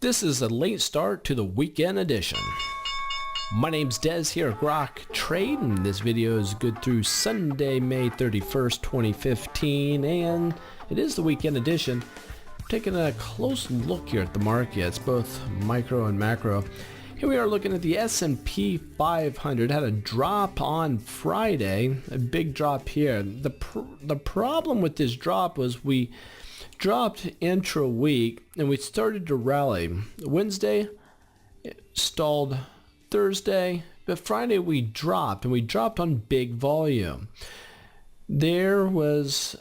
This is a late start to the weekend edition. My name's Des here at Grok Trade, and this video is good through Sunday, May 31st, 2015, and it is the weekend edition. Taking a close look here at the markets, both micro and macro. Here we are looking at the S&P 500. Had a drop on Friday, a big drop here. The problem with this drop was we dropped intra-week and we started to rally. Wednesday stalled, Thursday, but Friday we dropped, and we dropped on big volume. There's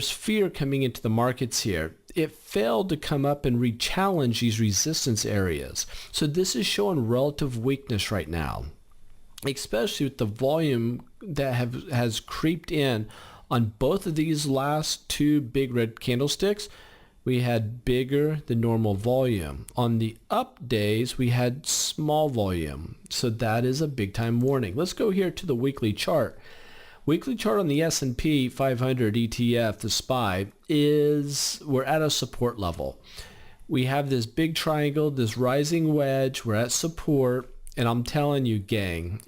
fear coming into the markets here. It failed to come up and re-challenge these resistance areas. So this is showing relative weakness right now, especially with the volume that has creeped in on both of these last two big red candlesticks. We had bigger than normal volume. On the up days, we had small volume. So that is a big time warning. Let's go here to the weekly chart. Weekly chart on the S&P 500 ETF, the SPY, we're at a support level. We have this big triangle, this rising wedge, we're at support, and I'm telling you, gang,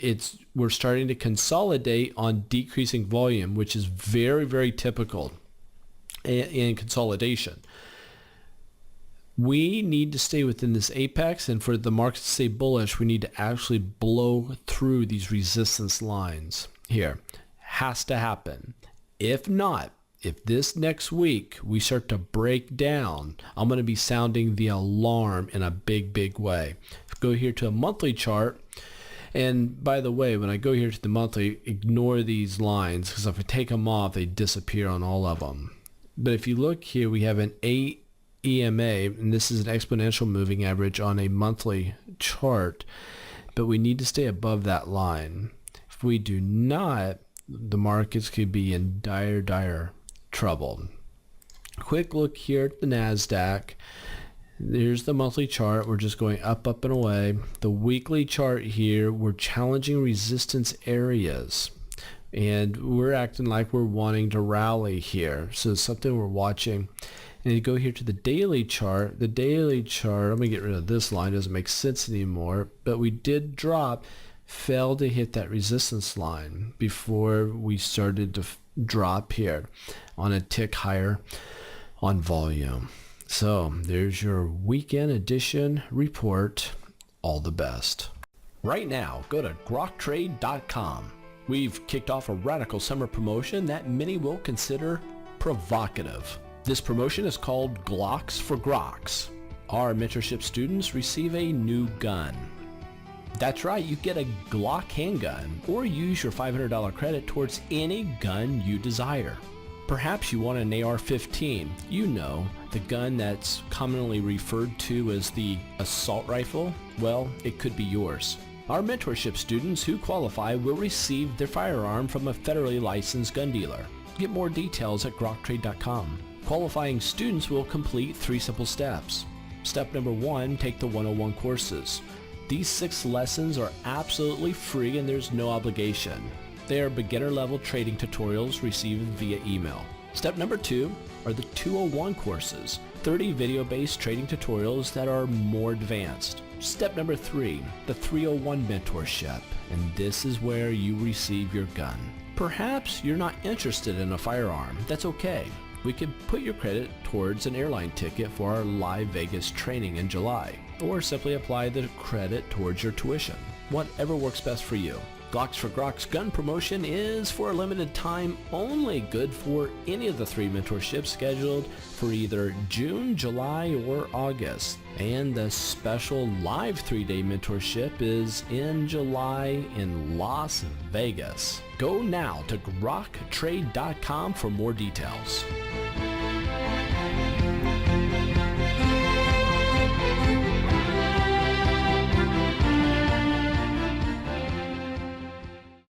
we're starting to consolidate on decreasing volume, which is very, very typical in consolidation. We need to stay within this apex, and for the market to stay bullish, we need to actually blow through these resistance lines here. Has to happen. If not, if this next week we start to break down, I'm going to be sounding the alarm in a big, big way. Go here to a monthly chart. And by the way, when I go here to the monthly, ignore these lines, because if I take them off, they disappear on all of them. But if you look here, we have an 8 EMA, and this is an exponential moving average on a monthly chart, but we need to stay above that line. If we do not, the markets could be in dire, dire trouble. Quick look here at the NASDAQ. There's the monthly chart. We're just going up, up, and away. The weekly chart here, we're challenging resistance areas, and we're acting like we're wanting to rally here. So it's something we're watching. And you go here to the daily chart. The daily chart, I'm going to get rid of this line. It doesn't make sense anymore. But we did drop, failed to hit that resistance line before we started to drop here on a tick higher on volume. So there's your weekend edition report. All the best. Right now, go to groktrade.com. We've kicked off a radical summer promotion that many will consider provocative. This promotion is called Glocks for Groks. Our mentorship students receive a new gun. That's right, you get a Glock handgun, or use your $500 credit towards any gun you desire. Perhaps you want an AR-15, the gun that's commonly referred to as the assault rifle. Well, it could be yours. Our mentorship students who qualify will receive their firearm from a federally licensed gun dealer. Get more details at groktrade.com. Qualifying students will complete 3 simple steps. Step number 1, take the 101 courses. These 6 lessons are absolutely free and there's no obligation. They are beginner level trading tutorials received via email. Step number 2 are the 201 courses, 30 video-based trading tutorials that are more advanced. Step number 3, the 301 mentorship, and this is where you receive your gun. Perhaps you're not interested in a firearm. That's okay. We could put your credit towards an airline ticket for our live Vegas training in July, or simply apply the credit towards your tuition. Whatever works best for you. Glocks for Groks gun promotion is for a limited time only, good for any of the 3 mentorships scheduled for either June, July, or August. And the special live 3-day mentorship is in July in Las Vegas. Go now to groktrade.com for more details.